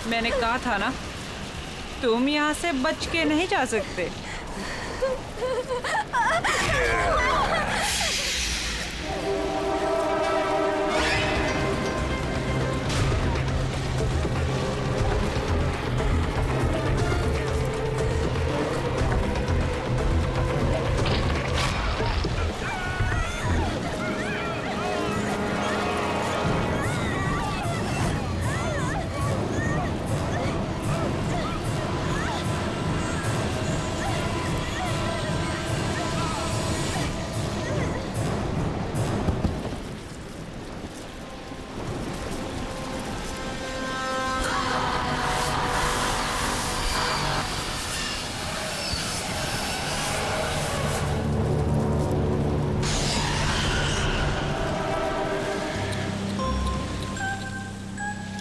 मैंने कहा था ना, तुम यहाँ से बच के नहीं जा सकते।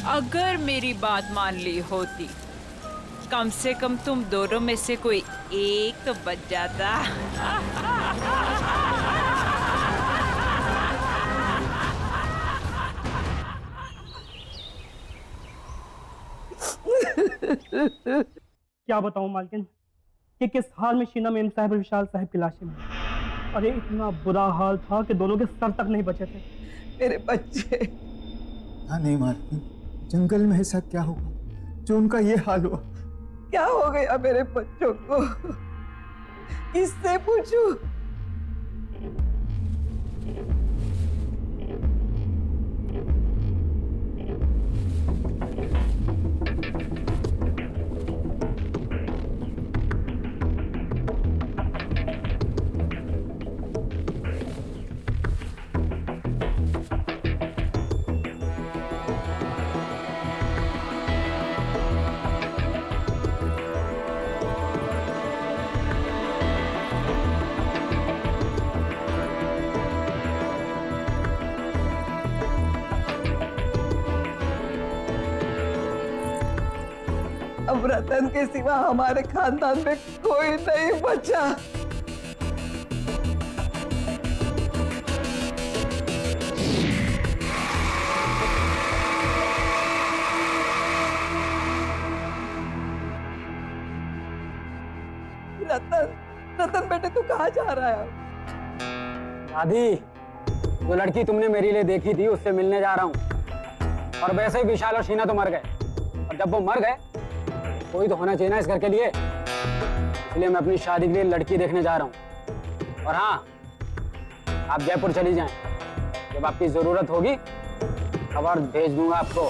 अगर मेरी बात मान ली होती, कम से कम तुम दोनों में से कोई एक तो बच जाता। क्या बताऊं मालकिन कि किस हाल में शीना मेम साहब और विशाल साहब की लाशें मिली। अरे इतना बुरा हाल था कि दोनों के सर तक नहीं बचे थे। मेरे बच्चे। हाँ नहीं मालकिन, जंगल में ऐसा क्या हुआ जो उनका ये हाल हुआ? क्या हो गया मेरे बच्चों को? किससे पूछूं? अब रतन के सिवा हमारे खानदान में कोई नहीं बचा। रतन, रतन बेटे तू कहाँ जा रहा है? दादी, जो लड़की तुमने मेरे लिए देखी थी उससे मिलने जा रहा हूँ। और वैसे ही विशाल और शीना तो मर गए, और जब वो मर गए कोई तो होना चाहिए ना इस घर के लिए, इसलिए मैं अपनी शादी के लिए लड़की देखने जा रहा हूँ। और हाँ, आप जयपुर चली जाएं, जब आपकी जरूरत होगी खबर भेज दूंगा आपको।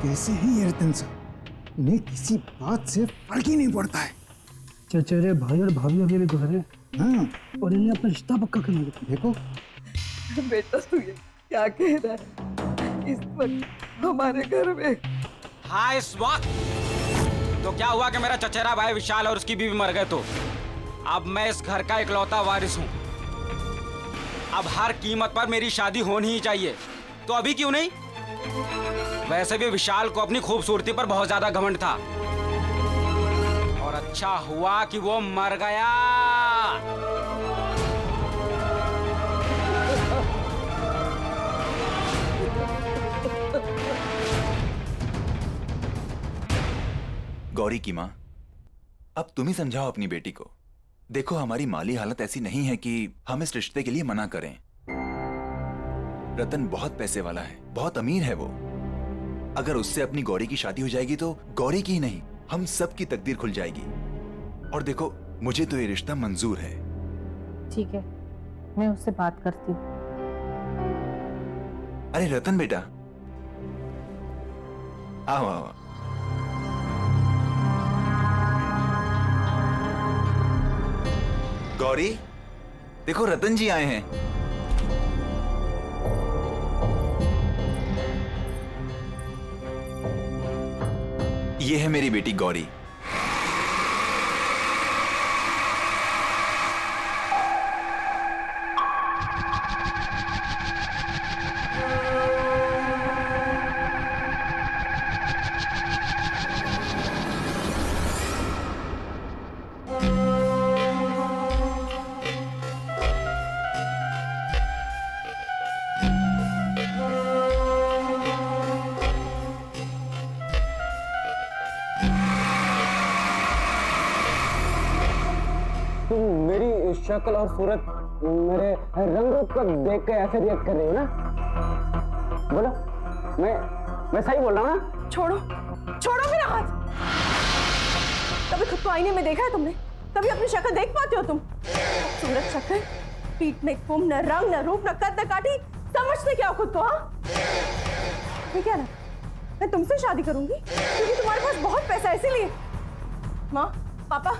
कैसे हैं ये रतन साहब? उन्हें किसी बात से फर्क ही नहीं पड़ता है। चचेरे भाई और भाभी अभी भी गुजरे। हाँ, और इन्हें अपना रिश्ता पक्का करना है। देखो बेटा तू ये क्या कह रहा है? इस वक्त हमारे घर में। हाँ, इस वक्त तो क्या हुआ कि मेरा चचेरा भाई विशाल और उसकी बीवी मर गए, तो अब मैं इस घर का इकलौता वारिस हूँ। अब हर कीमत पर मेरी शादी होनी ही चाहिए, तो अभी क्यों नहीं? वैसे भी विशाल को अपनी खूबसूरती पर बहुत ज्यादा घमंड था, और अच्छा हुआ कि वो मर गया। गौरी की माँ, अब तुम ही समझाओ अपनी बेटी को। देखो, हमारी माली हालत ऐसी नहीं है कि हम इस रिश्ते के लिए मना करें। रतन बहुत पैसे वाला है, बहुत अमीर है वो। अगर उससे अपनी गौरी की शादी हो जाएगी तो गौरी की ही नहीं, हम सब की तकदीर खुल जाएगी। और देखो, मुझे तो ये रिश्ता मंजूर है। ठीक है, मैं उससे बात करती हूँ। अरे रतन बेटा, आओ आओ। गौरी, देखो रतन जी आए हैं। ये है मेरी बेटी गौरी। शक्ल और सूरत मेरे रंग को देख के ऐसे रिएक्ट कर रही हो ना? बोलो, मैं सही बोल रहा हूँ ना? छोड़ो छोड़ो मेरा हाथ। कभी खुद को आईने में देखा है तुमने? कभी अपनी शक्ल देख पाते हो तुम? सूरत शक्ल, पीठ में कुम, न रंग न रूप न कद न काठी, समझते क्या हो खुद को? हाँ, मैं क्या ना, मैं तुमसे शादी करूंगी क्योंकि तुम्हारे पास बहुत पैसा है इसीलिए। माँ पापा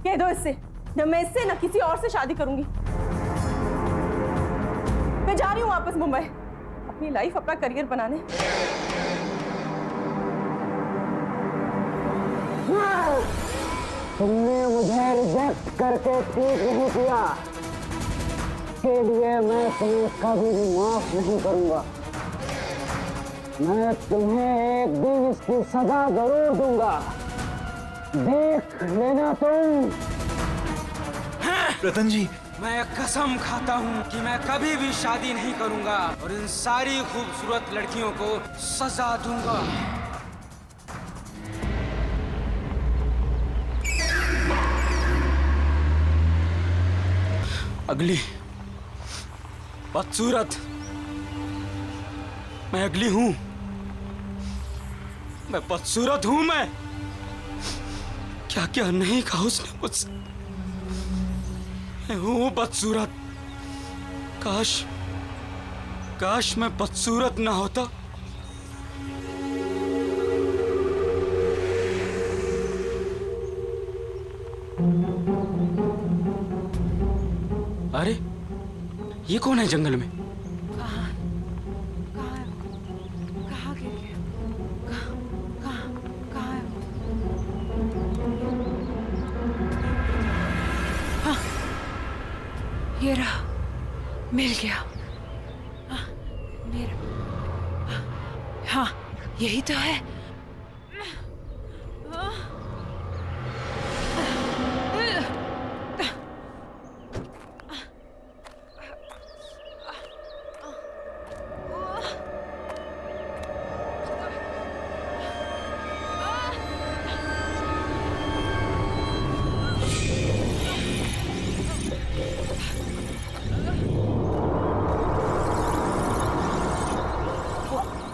कह दो इससे, न मैं इससे न किसी और से शादी करूंगी। मैं जा रही हूँ वापस मुंबई अपनी लाइफ, अपना करियर बनाने। तुमने मुझे रिजेक्ट करके ठीक नहीं किया, इसके लिए मैं तुम्हें कभी भी माफ नहीं करूंगा। मैं तुम्हें एक दिन इसकी सजा जरूर दूंगा, देख लेना तुम। रतन जी, मैं कसम खाता हूँ कि मैं कभी भी शादी नहीं करूंगा और इन सारी खूबसूरत लड़कियों को सजा दूंगा। अगली बदसूरत, मैं अगली हूं, मैं बदसूरत हूं। मैं क्या क्या नहीं कहा उसने मुझसे। मैं हूं बदसूरत। काश मैं बदसूरत ना होता। अरे ये कौन है जंगल में? कहाँ गिर गया? कहाँ है वो? हाँ, ये रहा, मिल गया। हाँ, मेरा, हाँ यही तो है।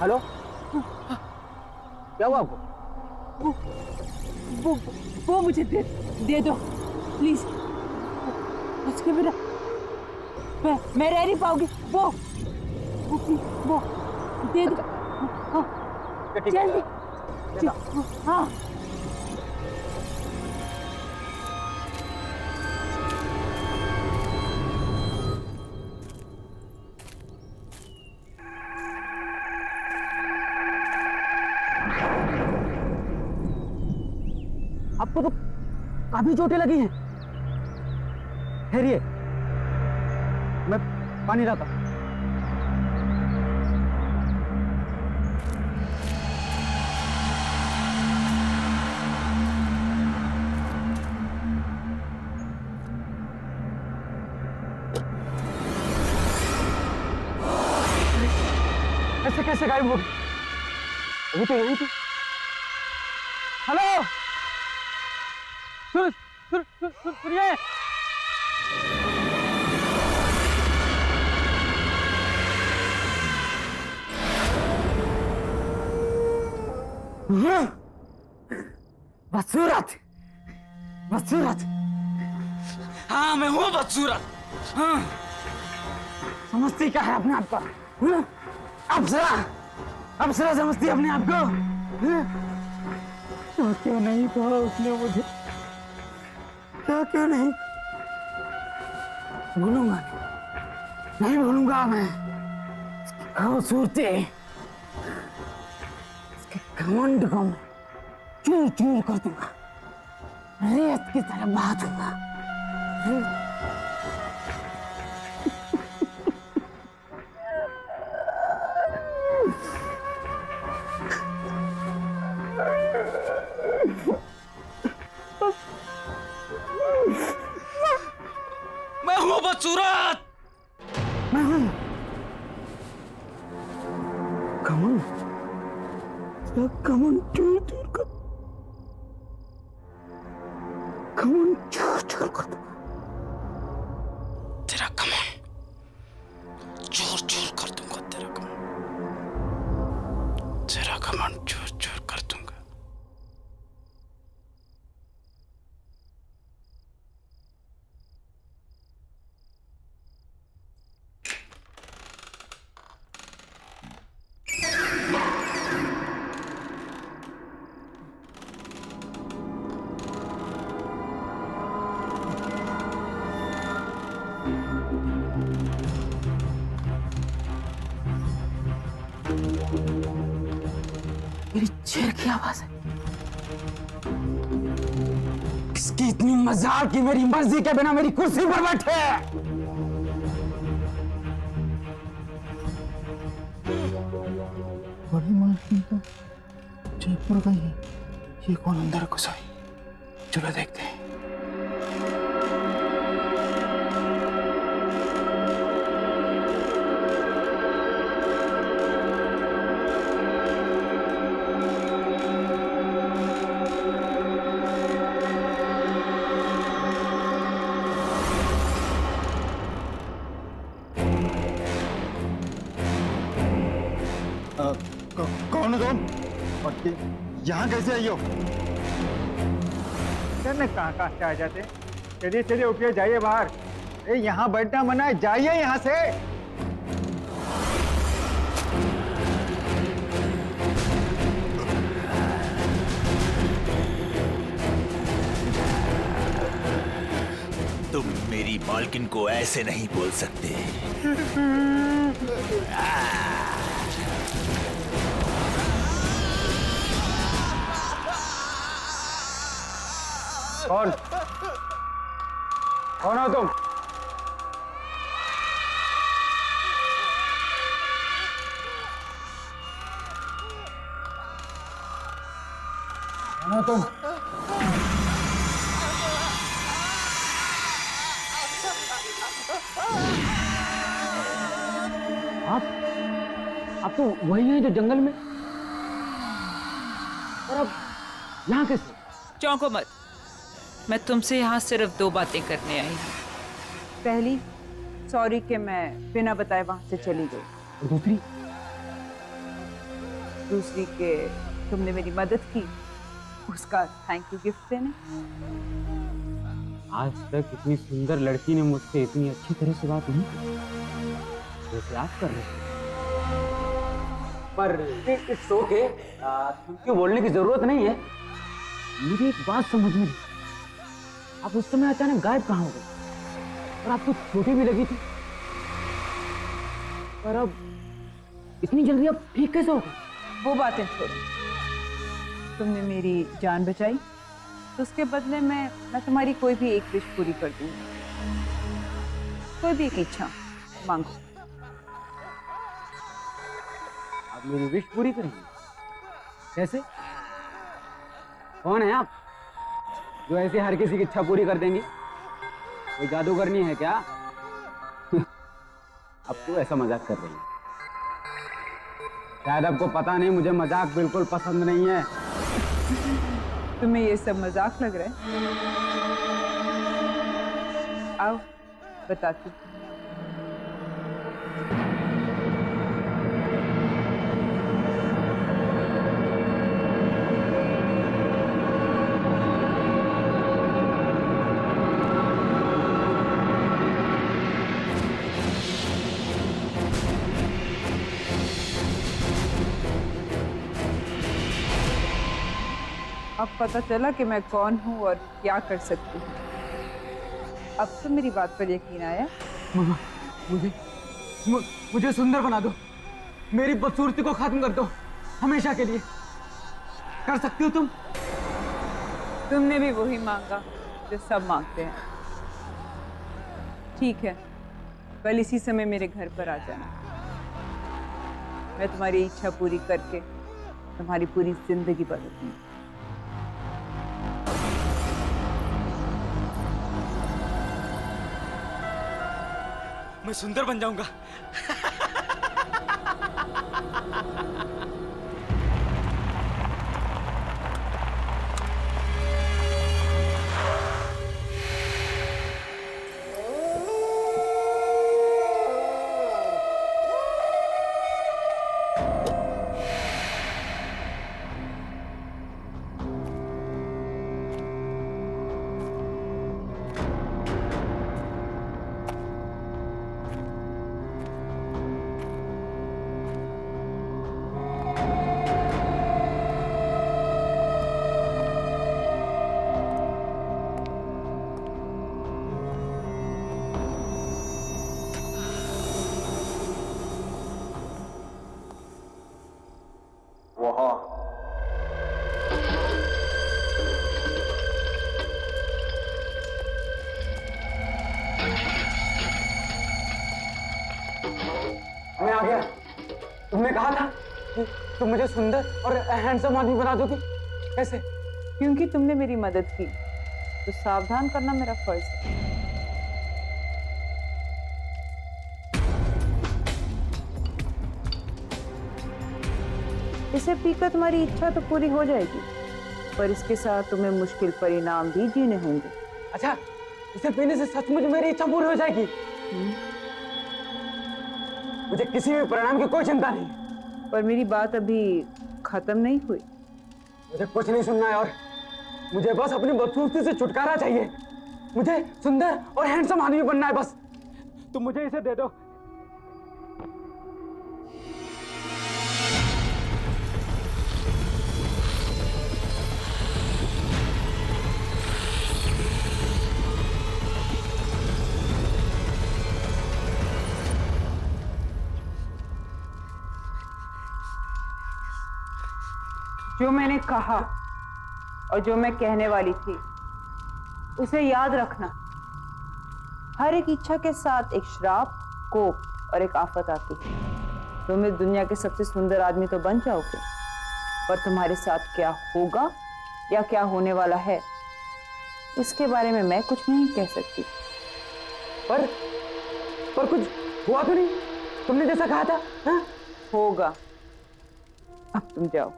हेलो, क्या हुआ आपको? वो मुझे दे दो प्लीज। उसके बिना मैं रह नहीं पाऊंगी। वो दे दो। हाँ, जल्दी। हाँ, आपको तो काफी चोटें लगी हैं। ठहरिए, मैं पानी लाता हूं। ऐसे कैसे गायब हो गई? अभी तो यहीं थी। हेलो, सुनिए। बदसूरत, बदसूरत। हाँ मैं हूँ बदसूरत। हाँ, समझती क्या है अपने आप को? अप्सरा, अप्सरा समझती है अपने आप को? तो क्यों नहीं कहा उसने मुझे? क्या क्यों नहीं? भूलूंगा नहीं भूलूंगा मैं। खूबसूरती, इसके घमंड को मैं चूर चूर कर दूंगा, रेत की तरह बहा दूंगा। मैं हूँ बदसूरत। मैं हूं घमंड, घमंड चूर चूर कर, घमंड चूर चूर कर दूंगा। चोर चोर कर दूंगा। मेरी चेयर की आवाज है। इसकी इतनी मजाल कि मेरी मर्जी के बिना मेरी कुर्सी पर बैठे। बड़ी मालकिन तो जयपुर गई है। ये कौन अंदर घुसा है? चलो देखते हैं। कौन हो तुम? और यहाँ कैसे आई हो? करने कहाँ से आ जाते? चलिए चलिए उठिए, जाइए बाहर। अरे यहाँ बैठना मना है, जाइए यहाँ से। तुम मेरी मालकिन को ऐसे नहीं बोल सकते। कौन कौन हो तुम? कौन हो तुम? आप तो वही हैं जो जंगल में, और अब यहाँ कैसे? चौंको मत, मैं तुमसे यहाँ सिर्फ 2 बातें करने आई हूँ। पहली, सॉरी कि मैं बिना बताए वहां से चली गई। और दूसरी कि तुमने मेरी मदद की, उसका थैंक यू गिफ्ट देने। आज तक इतनी सुंदर लड़की ने मुझसे इतनी अच्छी तरह से बात नहीं की जैसे आप कर रहे हैं। पर इट्स ओके, थैंक यू बोलने की जरूरत नहीं है। मुझे एक बात समझ में नहीं, आप उस समय अचानक गायब कहाँ हो गए? और आप तो छोटी भी लगी थी, पर अब इतनी जल्दी आप ठीक कैसे हो गए? वो बातें छोड़ो, तुमने मेरी जान बचाई तो उसके बदले में मैं तुम्हारी कोई भी एक विश पूरी कर दूंगी। कोई भी एक इच्छा मांगो। आप मेरी विश पूरी करेंगे? कैसे? कौन है आप जो ऐसे हर किसी की इच्छा पूरी कर देंगी? कोई जादूगरनी है क्या? अब तो ऐसा मजाक कर रही है। शायद आपको पता नहीं, मुझे मजाक बिल्कुल पसंद नहीं है। तुम्हें ये सब मजाक लग रहा है? आओ बताती हूँ। अब पता चला कि मैं कौन हूँ और क्या कर सकती हूँ। अब तो मेरी बात पर यकीन आया। मुझे सुंदर बना दो, मेरी बदसूरती को खत्म कर दो हमेशा के लिए। कर सकती हो तुम? तुमने भी वही मांगा जो सब मांगते हैं। ठीक है, कल इसी समय मेरे घर पर आ जाना। मैं तुम्हारी इच्छा पूरी करके तुम्हारी पूरी जिंदगी बदलूंगी। मैं सुंदर बन जाऊंगा। आ गया। तुमने कहा था कि तुम मुझे सुंदर और हैंडसम आदमी बना दोगी। कैसे? क्योंकि तुमने मेरी मदद की तो सावधान करना मेरा फर्ज है। इसे पीकर तुम्हारी इच्छा तो पूरी हो जाएगी, पर इसके साथ तुम्हें मुश्किल परिणाम भी जीने होंगे। अच्छा, इसे पीने से सचमुच मेरी इच्छा पूरी हो जाएगी? मुझे किसी भी परिणाम की कोई चिंता नहीं है। पर मेरी बात अभी खत्म नहीं हुई। मुझे कुछ नहीं सुनना है, और मुझे बस अपनी बदसूरती से छुटकारा चाहिए। मुझे सुंदर और हैंडसम आदमी बनना है बस। तुम मुझे इसे दे दो। जो मैंने कहा और जो मैं कहने वाली थी उसे याद रखना। हर एक इच्छा के साथ एक श्राप, कोप और एक आफत आती है। तुम इस दुनिया के सबसे सुंदर आदमी तो बन जाओगे, पर तुम्हारे साथ क्या होगा या क्या होने वाला है इसके बारे में मैं कुछ नहीं कह सकती। पर कुछ हुआ तो नहीं? तुमने जैसा कहा था। हाँ? होगा। अब तुम जाओ।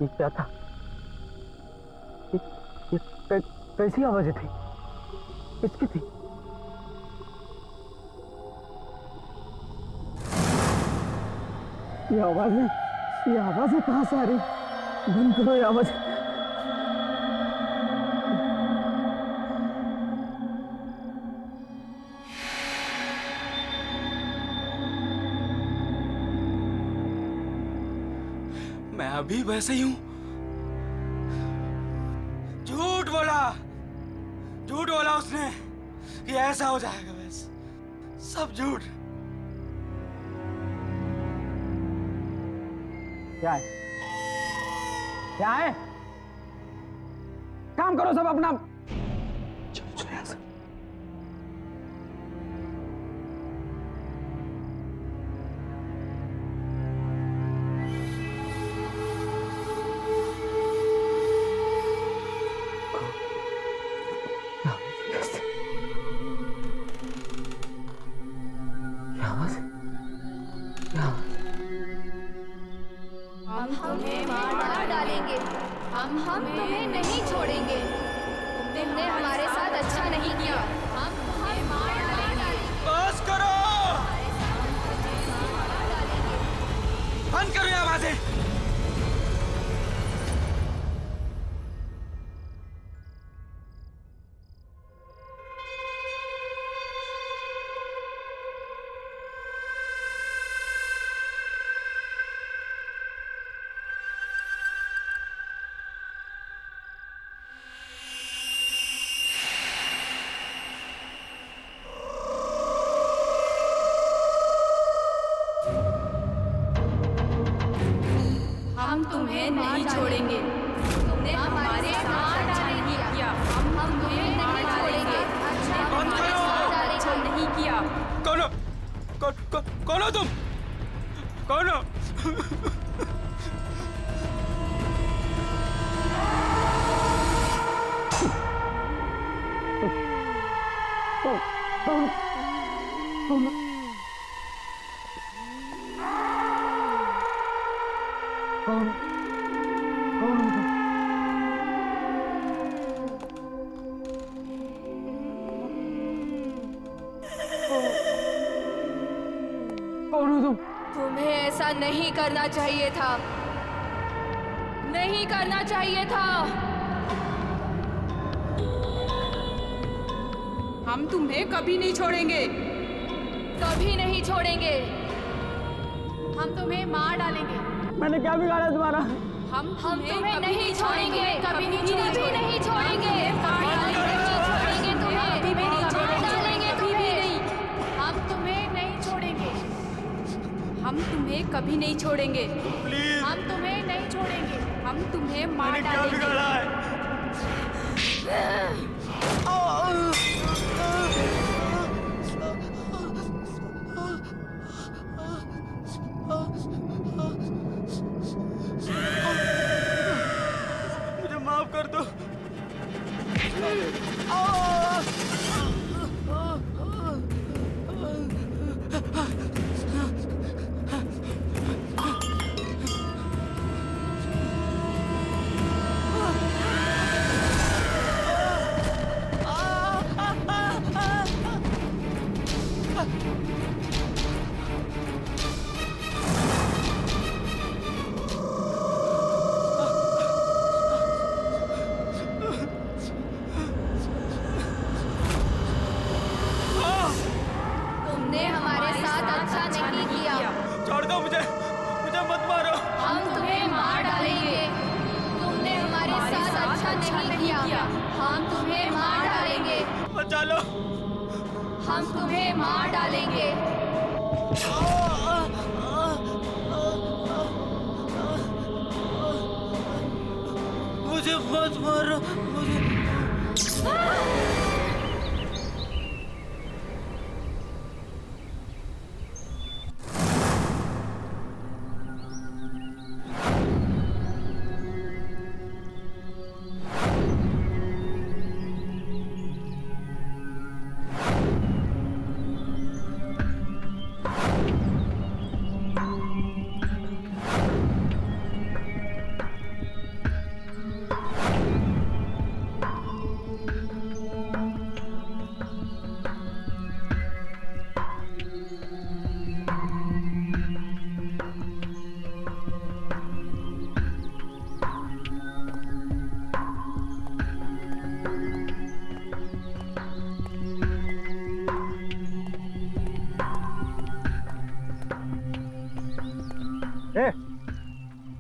ये क्या था? कैसी आवाजें थी? किसकी थी? ये आवाजें कहां से आ रही? बंद करो ये आवाजें। मैं अभी वैसे ही हूं। झूठ बोला उसने कि ऐसा हो जाएगा। बस सब झूठ। क्या है? क्या है? काम करो सब अपना। चलो चलो यहां से। हम तुम्हें नहीं छोड़ेंगे। तुमने हमारे साथ अच्छा नहीं किया। हम तुम्हें मार डालेंगे। बस करो। बंद करो ये आवाजें। हम तुम्हें नहीं छोड़ेंगे। तुमने हमारे साथ अच्छा नहीं किया। हम तुम्हें नहीं छोड़ेंगे। बंद करो। अच्छा नहीं किया। कौन हो तुम? कौन हो? तुम्हें ऐसा नहीं करना चाहिए था, नहीं करना चाहिए था। हम तुम्हें कभी नहीं छोड़ेंगे, कभी नहीं छोड़ेंगे। हम तुम्हें मार डालेंगे। मैंने क्या बिगाड़ा तुम्हारा? हम तुम्हें नहीं छोड़ेंगे, कभी नहीं छोड़ेंगे, नहीं छोड़ेंगे, मार डालेंगे, नहीं छोड़ेंगे तुम्हें, कभी भी नहीं छोड़ेंगे, कभी भी नहीं। हम तुम्हें नहीं छोड़ेंगे, हम तुम्हें कभी नहीं छोड़ेंगे, हम तुम्हें नहीं छोड़ेंगे, हम तुम्हें मार डालेंगे। मुझे माफ कर दो। तुमने हमारे साथ अच्छा नहीं किया। छोड़ दो मुझे, मुझे मत मारो। हम तुम्हें मार डालेंगे। तुमने हमारे साथ अच्छा नहीं किया। हम तुम्हें मार डालेंगे। बचा लो। हम तुम्हें मार डालेंगे। मुझे मत मारो, मुझे।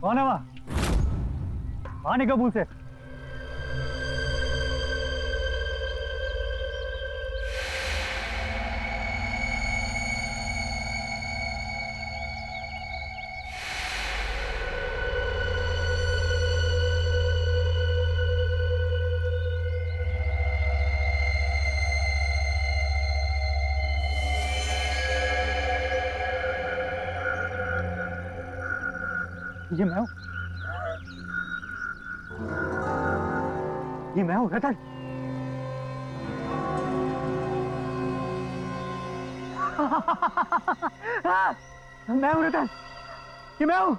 कौन है वहाँ? बाहर निकल कबूल से। ये मैं हूँ, ये मैं हूँ रतन। मैं हूँ रतन, ये मैं हूँ।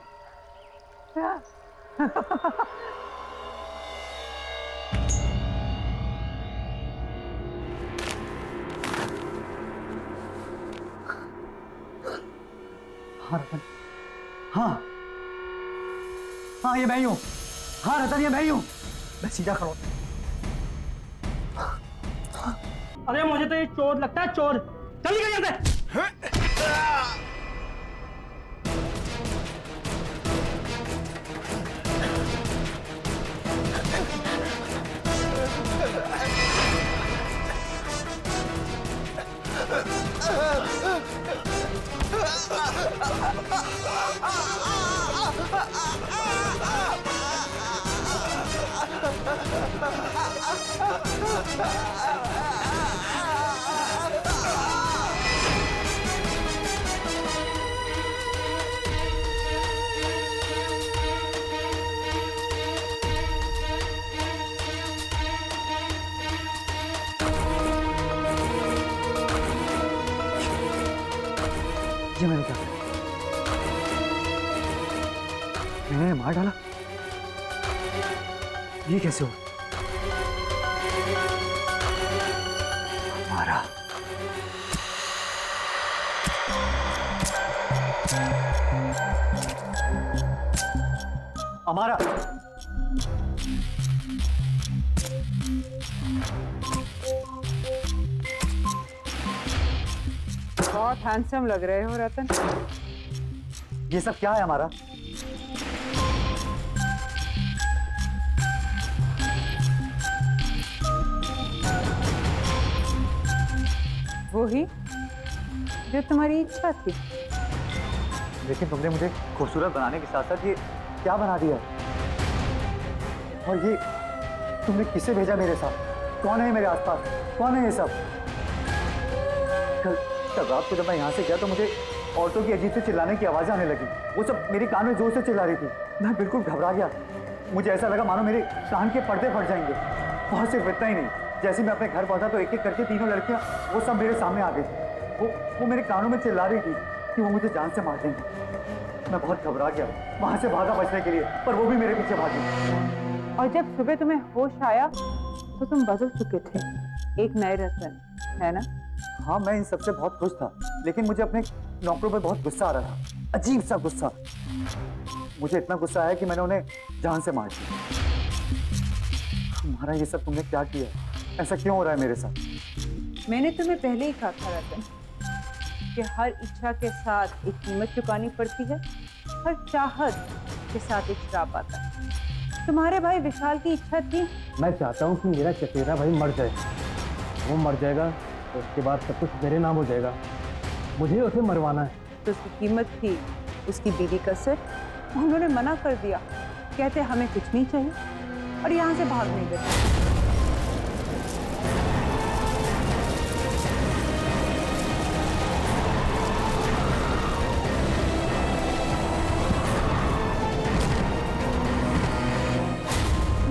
हाँ रतन, हाँ हाँ ये मैं ही हूँ। हाँ रतन ये मैं ही हूँ। मैं सीधा खड़ा हूँ। अरे मुझे तो ये चोर लगता है, चोर। चल निकल यहाँ से। ये मैंने क्या किया? मैंने इन्हें मार डाला? ये कैसे हो? मारा। हमारा बहुत हैंडसम लग रहे हो रतन। ये सब क्या है हमारा? वो ही जो तुम्हारी इच्छा थी। लेकिन तुमने मुझे खूबसूरत बनाने के साथ साथ ये क्या बना दिया? और ये तुमने किसे भेजा मेरे साथ? कौन है मेरे आसपास? कौन है ये सब? कल रात को जब मैं यहाँ से गया तो मुझे औरतों की अजीब से चिल्लाने की आवाजें आने लगी। वो सब मेरे कान में जोर से चिल्ला रही थी। मैं बिल्कुल घबरा गया। मुझे ऐसा लगा मानो मेरे कान के पर्दे फट जाएंगे। और सिर्फ इतना ही नहीं, जैसे मैं अपने घर पहुंचा तो एक एक करके तीनों लड़कियां वो सब मेरे सामने आ गई थी। वो मेरे कानों में चिल्ला रही थी कि वो मुझे जान से मार देंगे। मैं बहुत घबरा गया, वहां से भागा बचने के लिए, पर वो भी मेरे पीछे भागी। और जब सुबह तुम्हें होश आया तो तुम बदल चुके थे, एक नए रतन, है ना? हाँ, मैं इन सबसे बहुत खुश था, लेकिन मुझे अपने नौकरों पर बहुत गुस्सा आ रहा था, अजीब सा गुस्सा। मुझे इतना गुस्सा आया कि मैंने उन्हें जान से मार दिया। तुम्हारा ये सब तुमने क्या किया? ऐसा क्यों हो रहा है मेरे साथ? मैंने तुम्हें पहले ही कहा था रतन कि हर इच्छा के साथ एक कीमत चुकानी पड़ती है, हर चाहत के साथ एक श्राप आता है। तुम्हारे भाई विशाल की इच्छा थी। मैं चाहता हूँ कि मेरा चचेरा भाई मर जाए। वो मर जाएगा तो उसके बाद सब कुछ मेरे नाम हो जाएगा। मुझे उसे मरवाना है। तो उसकी कीमत थी उसकी बीवी का सिर। उन्होंने मना कर दिया, कहते हमें कुछ नहीं चाहिए, और यहाँ से भाग नहीं गए।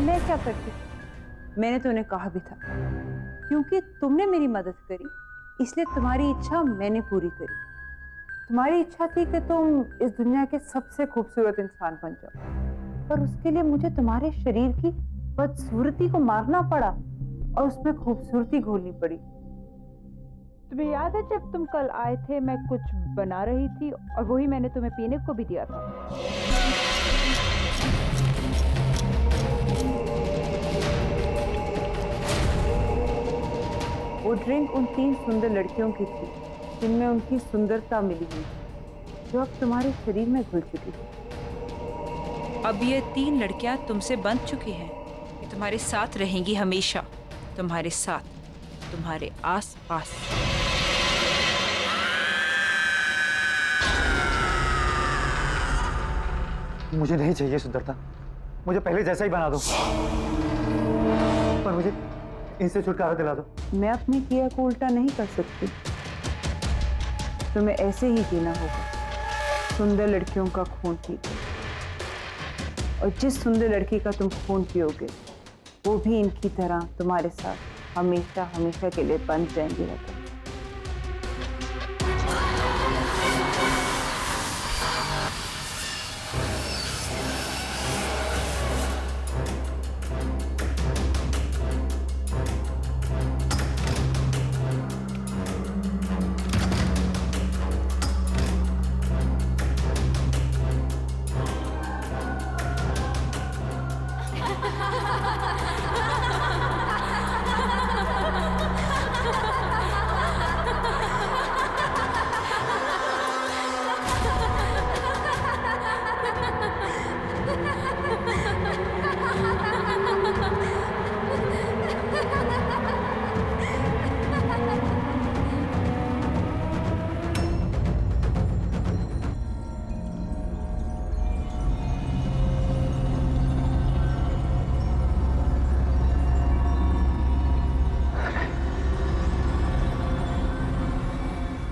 मैं क्या करती? मैंने तो उन्हें कहा भी था, क्योंकि तुमने मेरी मदद करी इसलिए तुम्हारी इच्छा मैंने पूरी करी। तुम्हारी इच्छा थी कि तुम इस दुनिया के सबसे खूबसूरत इंसान बन जाओ, पर उसके लिए मुझे तुम्हारे शरीर की बदसूरती को मारना पड़ा और उसमें खूबसूरती घोलनी पड़ी। तुम्हें याद है जब तुम कल आए थे, मैं कुछ बना रही थी और वही मैंने तुम्हें पीने को भी दिया था। वो ड्रिंक उन 3 सुंदर लड़कियों की थी जिनमें उनकी सुंदरता मिली हुई, जो अब तुम्हारे शरीर में घुल चुकी थी। अब ये 3 लड़कियां तुमसे बंध चुकी हैं। ये तुम्हारे साथ रहेंगी हमेशा, तुम्हारे साथ, तुम्हारे आस पास। मुझे नहीं चाहिए सुंदरता, मुझे पहले जैसा ही बना दो, पर मुझे इनसे छुटकारा दिला दो। मैं अपनी क्रिया को उल्टा नहीं कर सकती, तुम्हें ऐसे ही जीना होगा, सुंदर लड़कियों का खून पीकर। और जिस सुंदर लड़की का तुम खून पियोगे वो भी इनकी तरह तुम्हारे साथ हमेशा हमेशा के लिए बंध जाएंगी रतन।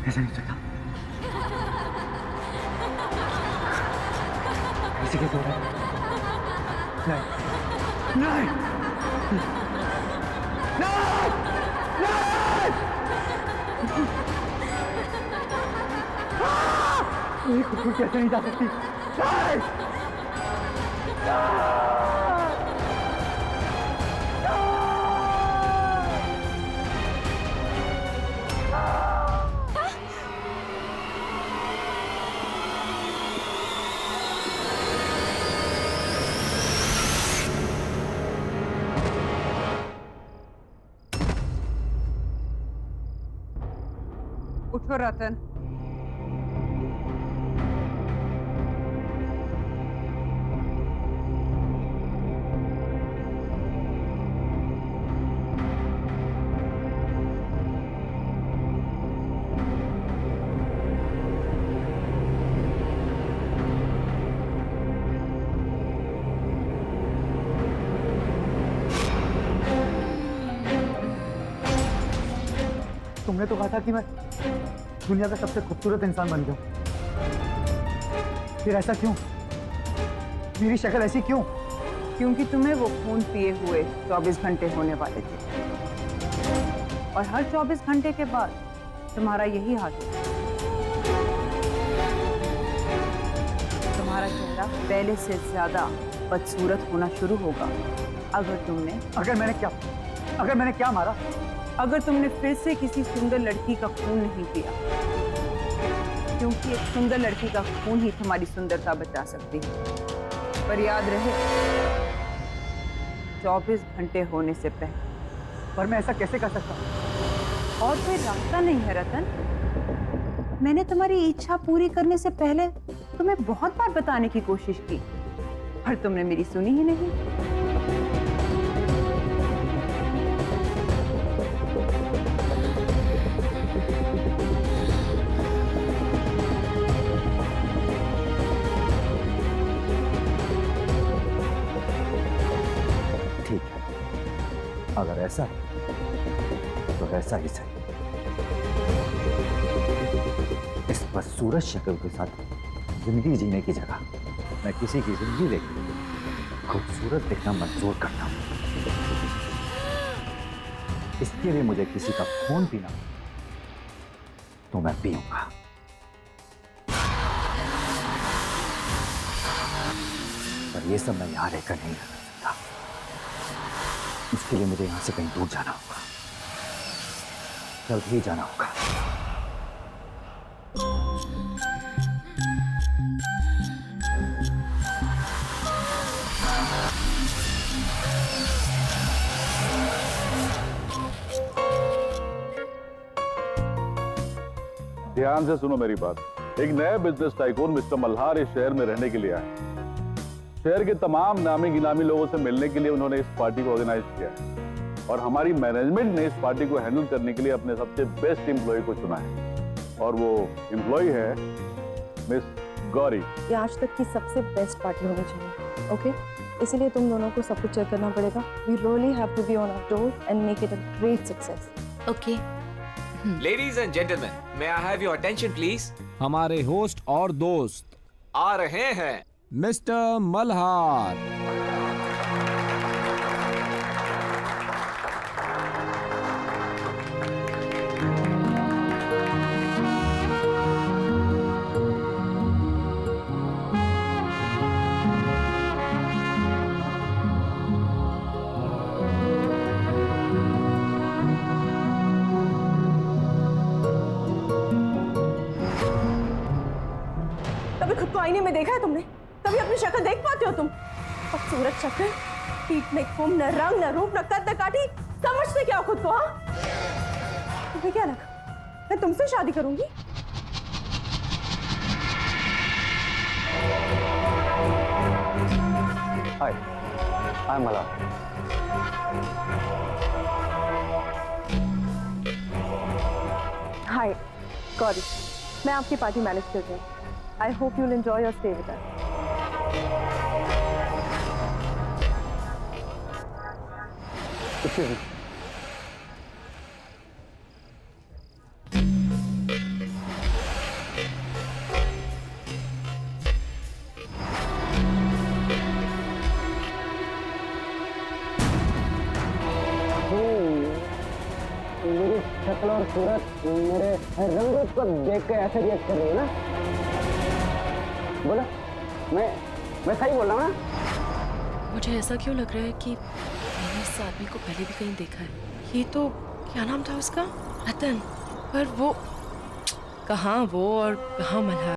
ऐसा नहीं चलता। ऐसे कैसे हो रहा है? नहीं, नहीं, नहीं, नहीं! तू ये खूबसूरती ऐसे नहीं जा सकती। उठो रतन। तुमने तो कहा था कि मैं दुनिया का सबसे खूबसूरत इंसान बन गया, फिर ऐसा क्यों? मेरी शक्ल ऐसी क्यों? क्योंकि तुम्हें वो खून पिए हुए 24 घंटे होने वाले थे, और हर 24 घंटे के बाद तुम्हारा यही हाल है। तुम्हारा चेहरा पहले से ज्यादा बदसूरत होना शुरू होगा अगर मैंने क्या मारा? अगर तुमने फिर से किसी सुंदर लड़की का खून नहीं पिया, क्योंकि एक सुंदर लड़की का खून ही तुम्हारी सुंदरता बचा सकती है। पर याद रहे, 24 घंटे होने से पहले। पर मैं ऐसा कैसे कर सकता हूँ? और कोई रास्ता नहीं है रतन। मैंने तुम्हारी इच्छा पूरी करने से पहले तुम्हें बहुत बार बताने की कोशिश की, पर तुमने मेरी सुनी ही नहीं। ठीक है, अगर ऐसा है तो ऐसा ही सही। इस बदसूरत शक्ल के साथ जिंदगी जीने की जगह मैं किसी की जिंदगी देखकर खूबसूरत दिखना मंजूर करता हूं। इसके लिए मुझे किसी का खून पीना तो मैं पीऊंगा। पर ये सब मैं यहां रहकर नहीं कर सकता। इसके लिए मुझे यहां से कहीं दूर जाना होगा, जल्द ही जाना होगा। ध्यान से सुनो मेरी बात। एक नए बिजनेस टाइकून मिस्टर मल्हार इस शहर में रहने के लिए आए। शहर के तमाम नामी गिनामी लोगों से मिलने के लिए उन्होंने इस पार्टी को ऑर्गेनाइज किया है, और हमारी मैनेजमेंट ने इस पार्टी को हैंडल करने के लिए अपने सबसे बेस्ट एम्प्लॉय को चुना है, और वो एम्प्लॉय है मिस गौरी। ये आज तक की सबसे बेस्ट पार्टी होनी चाहिए, ओके? इसीलिए तुम दोनों को सब कुछ चेक करना पड़ेगा। We really have to be on our toes and make it a great success. Okay. Ladies and gentlemen, may I have your attention please? हमारे होस्ट और दोस्त आ रहे हैं मिस्टर मल्हार। कभी खुद को आईने में देखा है तुमने? कभी अपनी शक्ल देख पाते हो तुम? खूबसूरत शक्ल, पीठ में खून, न रंग, न रूप, न कद, न काठी। समझते क्या हो खुद को? हाँ, तुम्हें क्या लगा मैं तुमसे शादी करूंगी? हाय, आई एम मल्हार। हाय गौरी, मैं आपकी पार्टी मैनेज कर रही हूँ। I hope you'll enjoy your stay with us. Excuse me. मेरी शक्ल और सूरत, मेरे रंग को देख के ऐसे रिएक्ट कर रही है ना? बोलो, मैं सही बोल रहा हूँ ना? मुझे ऐसा क्यों लग रहा है कि मैंने इस आदमी को पहले भी कहीं देखा है। ये तो क्या नाम था उसका? रतन। पर वो कहाँ वो और कहाँ मल्हार?